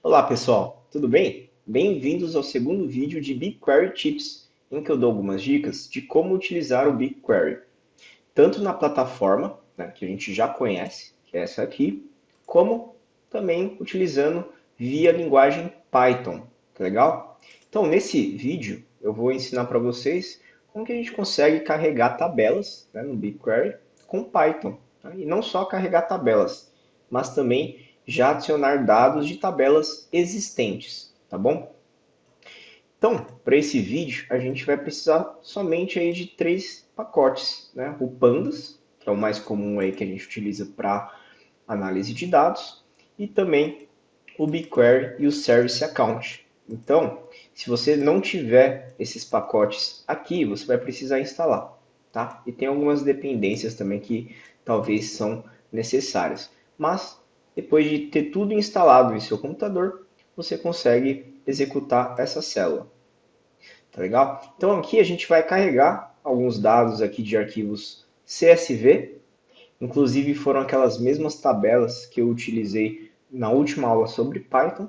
Olá pessoal, tudo bem? Bem-vindos ao segundo vídeo de BigQuery Tips, em que eu dou algumas dicas de como utilizar o BigQuery, tanto na plataforma, né, que a gente já conhece, que é essa aqui, como também utilizando via linguagem Python, tá legal? Então nesse vídeo eu vou ensinar para vocês como que a gente consegue carregar tabelas, né, no BigQuery com Python, tá? E não só carregar tabelas, mas também já adicionar dados de tabelas existentes, tá bom? Então, para esse vídeo, a gente vai precisar somente aí de três pacotes, né? O Pandas, que é o mais comum aí que a gente utiliza para análise de dados, e também o BigQuery e o Service Account. Então, se você não tiver esses pacotes aqui, você vai precisar instalar, tá? E tem algumas dependências também que talvez são necessárias. Mas, depois de ter tudo instalado em seu computador, você consegue executar essa célula. Tá legal? Então aqui a gente vai carregar alguns dados aqui de arquivos CSV. Inclusive foram aquelas mesmas tabelas que eu utilizei na última aula sobre Python.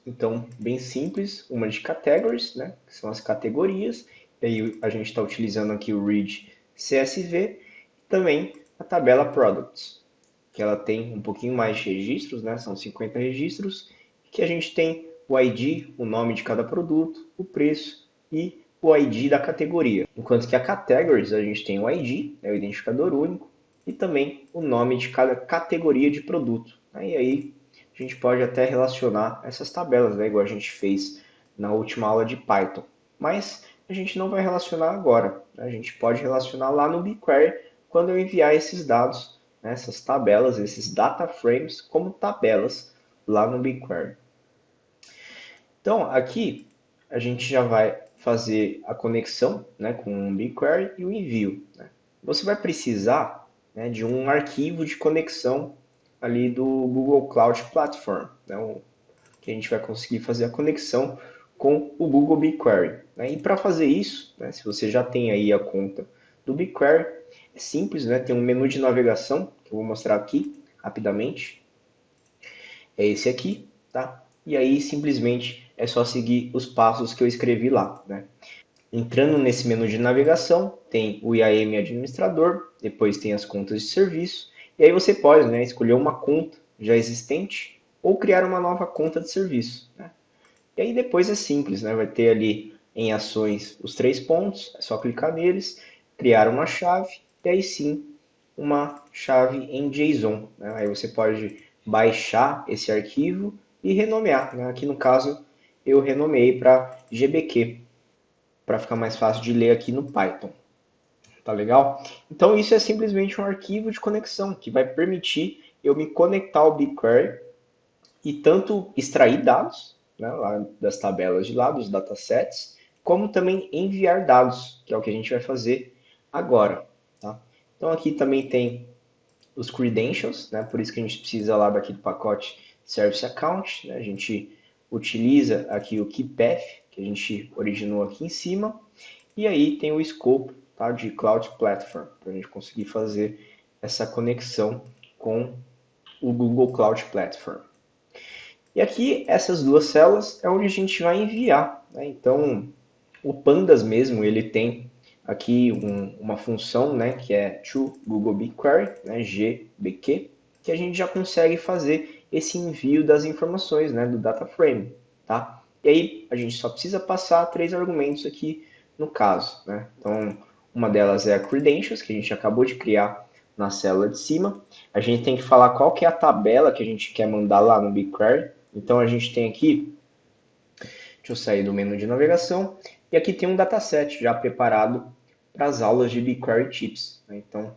Então, bem simples, uma de categories, né, que são as categorias. E aí a gente está utilizando aqui o read CSV. E também a tabela products, que ela tem um pouquinho mais de registros, né, são 50 registros, que a gente tem o ID, o nome de cada produto, o preço e o ID da categoria. Enquanto que a categories a gente tem o ID, é o identificador único, e também o nome de cada categoria de produto. E aí a gente pode até relacionar essas tabelas, né, igual a gente fez na última aula de Python. Mas a gente não vai relacionar agora. A gente pode relacionar lá no BigQuery quando eu enviar esses dados, né, essas tabelas, esses data frames, como tabelas lá no BigQuery. Então, aqui a gente já vai fazer a conexão, né, com o BigQuery e o envio, né? Você vai precisar, né, de um arquivo de conexão ali do Google Cloud Platform, né, que a gente vai conseguir fazer a conexão com o Google BigQuery, né? E para fazer isso, né, se você já tem aí a conta do BigQuery, é simples, né? Tem um menu de navegação que eu vou mostrar aqui rapidamente. É esse aqui, tá? E aí simplesmente é só seguir os passos que eu escrevi lá, né? Entrando nesse menu de navegação, tem o IAM administrador, depois tem as contas de serviço, e aí você pode, né, escolher uma conta já existente ou criar uma nova conta de serviço, né? E aí depois é simples, né? Vai ter ali em ações os três pontos, é só clicar neles, criar uma chave, e aí sim uma chave em JSON, né? Aí você pode baixar esse arquivo e renomear, né? Aqui no caso eu renomeei para GBQ, para ficar mais fácil de ler aqui no Python. Tá legal? Então isso é simplesmente um arquivo de conexão que vai permitir eu me conectar ao BigQuery e tanto extrair dados, né, lá das tabelas de lá, dos datasets, como também enviar dados, que é o que a gente vai fazer agora. Tá? Então aqui também tem os credentials, né, por isso que a gente precisa lá daqui do pacote Service Account, né, a gente utiliza aqui o KeyPath, que a gente originou aqui em cima, e aí tem o scope, tá, de Cloud Platform, para a gente conseguir fazer essa conexão com o Google Cloud Platform. E aqui, essas duas células é onde a gente vai enviar, né? Então, o Pandas mesmo, ele tem aqui uma função, né, que é to Google BigQuery, né, GBQ, que a gente já consegue fazer esse envio das informações, né, do data frame, tá? E aí, a gente só precisa passar três argumentos aqui no caso, né? Então, uma delas é a credentials, que a gente acabou de criar na célula de cima. A gente tem que falar qual que é a tabela que a gente quer mandar lá no BigQuery. Então, a gente tem aqui, deixa eu sair do menu de navegação, e aqui tem um dataset já preparado para as aulas de BigQuery Tips, né? Então,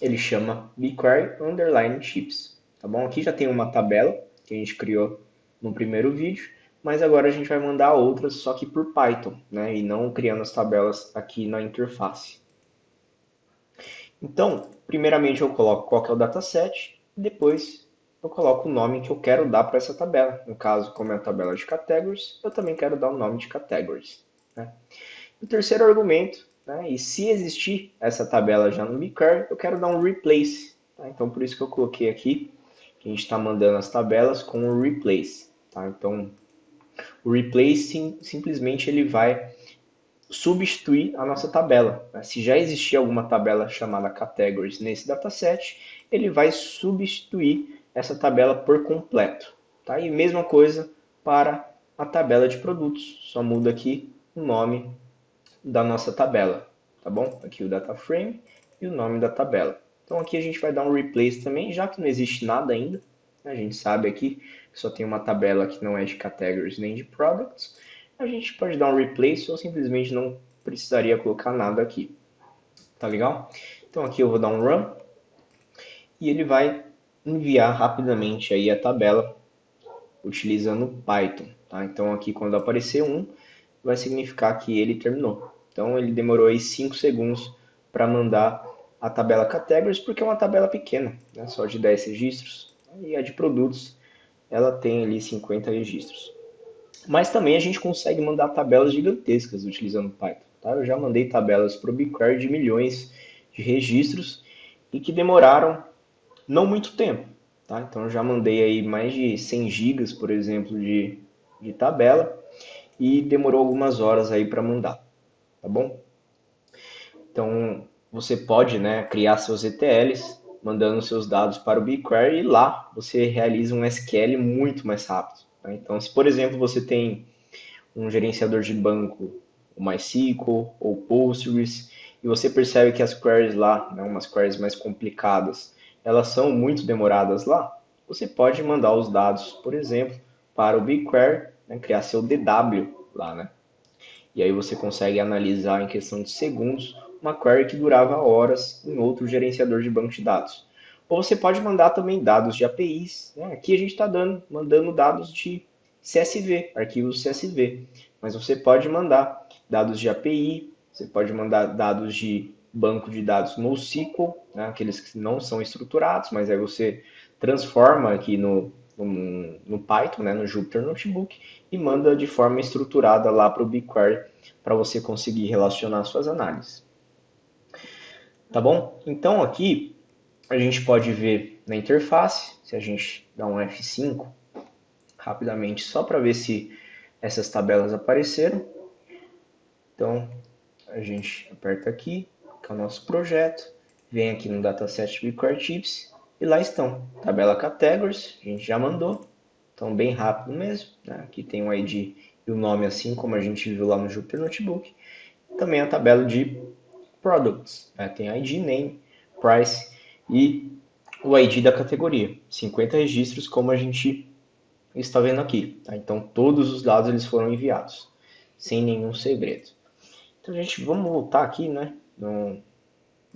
ele chama BigQuery Underline Tips, tá bom? Aqui já tem uma tabela que a gente criou no primeiro vídeo, mas agora a gente vai mandar outras só que por Python, né? E não criando as tabelas aqui na interface. Então, primeiramente eu coloco qual que é o dataset, e depois eu coloco o nome que eu quero dar para essa tabela. No caso, como é a tabela de categories, eu também quero dar o nome de categories, né? O terceiro argumento, né, e se existir essa tabela já no BigQuery, eu quero dar um replace. Tá? Então, por isso que eu coloquei aqui que a gente está mandando as tabelas com o replace. tá? Então, o replace simplesmente ele vai substituir a nossa tabela, né? Se já existia alguma tabela chamada categories nesse dataset, ele vai substituir essa tabela por completo, tá? E mesma coisa para a tabela de produtos, só muda aqui o nome da nossa tabela, tá bom? Aqui o data frame e o nome da tabela. Então aqui a gente vai dar um replace também, já que não existe nada ainda, né? A gente sabe aqui que só tem uma tabela que não é de categories nem de products, a gente pode dar um replace ou simplesmente não precisaria colocar nada aqui, tá legal? Então aqui eu vou dar um run e ele vai enviar rapidamente aí a tabela utilizando Python, tá? Então aqui quando aparecer um, vai significar que ele terminou. Então ele demorou aí 5 segundos para mandar a tabela categories, porque é uma tabela pequena, né? Só de 10 registros. E a de produtos, ela tem ali 50 registros. Mas também a gente consegue mandar tabelas gigantescas utilizando Python, tá? Eu já mandei tabelas para o BigQuery de milhões de registros e que demoraram não muito tempo, tá? Então eu já mandei aí mais de 100 gigas, por exemplo, de tabela e demorou algumas horas aí para mandar, tá bom? Então você pode, né, criar seus ETLs mandando seus dados para o BigQuery e lá você realiza um SQL muito mais rápido, tá? Então se por exemplo você tem um gerenciador de banco, o MySQL ou Postgres, e você percebe que as queries lá, né, umas queries mais complicadas, elas são muito demoradas lá, você pode mandar os dados, por exemplo, para o BigQuery, né, criar seu DW lá, né? E aí você consegue analisar em questão de segundos uma query que durava horas em outro gerenciador de banco de dados. Ou você pode mandar também dados de APIs, né? Aqui a gente está mandando dados de CSV, arquivos CSV. Mas você pode mandar dados de API, você pode mandar dados de banco de dados NoSQL, né? Aqueles que não são estruturados, mas aí você transforma aqui no Python, né? No Jupyter Notebook, e manda de forma estruturada lá para o BigQuery para você conseguir relacionar suas análises. Tá bom? Então aqui a gente pode ver na interface, se a gente dá um F5 rapidamente só para ver se essas tabelas apareceram. Então a gente aperta aqui, que é o nosso projeto, vem aqui no dataset BigQuery Tips e lá estão. Tabela Categories, a gente já mandou, então bem rápido mesmo, né? Aqui tem o ID e o nome assim como a gente viu lá no Jupyter Notebook. Também a tabela de Products, né? Tem ID, Name, Price e o ID da categoria. 50 registros como a gente está vendo aqui, tá? Então todos os dados eles foram enviados, sem nenhum segredo. Então, gente, vamos voltar aqui, né, no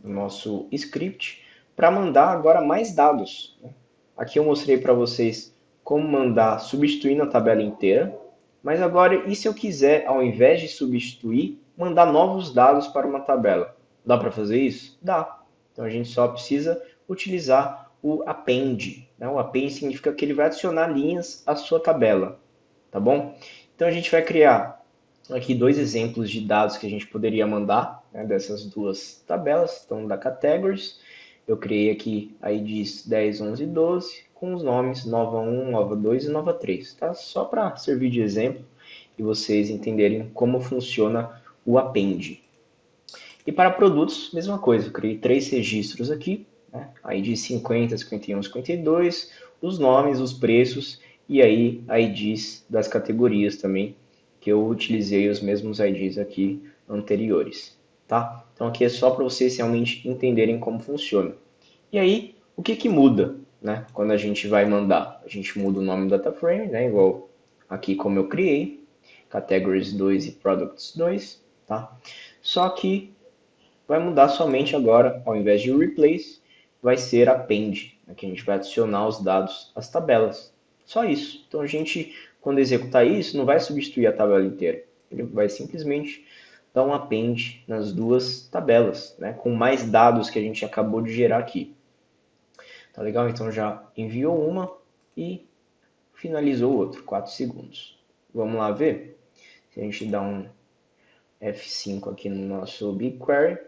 nosso script para mandar agora mais dados, né? Aqui eu mostrei para vocês como mandar substituindo a tabela inteira, mas agora, e se eu quiser, ao invés de substituir, mandar novos dados para uma tabela? Dá para fazer isso? Dá. Então a gente só precisa utilizar o append, né? O append significa que ele vai adicionar linhas à sua tabela, tá bom? Então a gente vai criar aqui dois exemplos de dados que a gente poderia mandar, né, dessas duas tabelas, então da categories. Eu criei aqui IDs 10, 11 e 12 com os nomes nova 1, nova 2 e nova 3, tá? Só para servir de exemplo e vocês entenderem como funciona o append. E para produtos, mesma coisa, eu criei três registros aqui, né? ID 50, 51, 52, os nomes, os preços e aí IDs das categorias também, que eu utilizei os mesmos IDs aqui anteriores, tá? Então aqui é só para vocês realmente entenderem como funciona. E aí, o que que muda, né? Quando a gente vai mandar, a gente muda o nome do data frame, né? Igual aqui como eu criei, categories 2 e products 2, tá? Só que vai mudar somente agora, ao invés de replace, vai ser append, né, que a gente vai adicionar os dados às tabelas. Só isso. Então a gente, quando executar isso, não vai substituir a tabela inteira. Ele vai simplesmente dar um append nas duas tabelas, né, com mais dados que a gente acabou de gerar aqui. Tá legal? Então já enviou uma e finalizou o outro, 4 segundos. Vamos lá ver? Se a gente dá um F5 aqui no nosso BigQuery,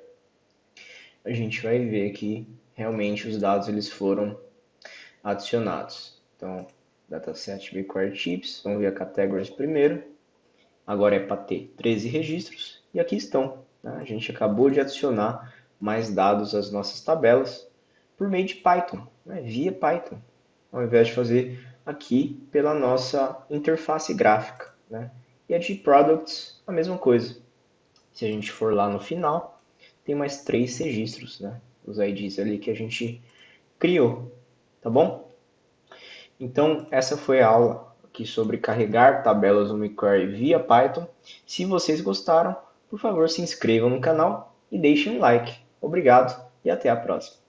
a gente vai ver que realmente os dados eles foram adicionados. Então, dataset BigQuery Tips, vamos ver a categories primeiro. Agora é para ter 13 registros e aqui estão. Né? A gente acabou de adicionar mais dados às nossas tabelas por meio de Python, né? Via Python, ao invés de fazer aqui pela nossa interface gráfica. Né? E a de Products, a mesma coisa. Se a gente for lá no final, tem mais 3 registros, né? Os IDs ali que a gente criou, tá bom? Então, essa foi a aula aqui sobre carregar tabelas no BigQuery via Python. Se vocês gostaram, por favor, se inscrevam no canal e deixem um like. Obrigado e até a próxima.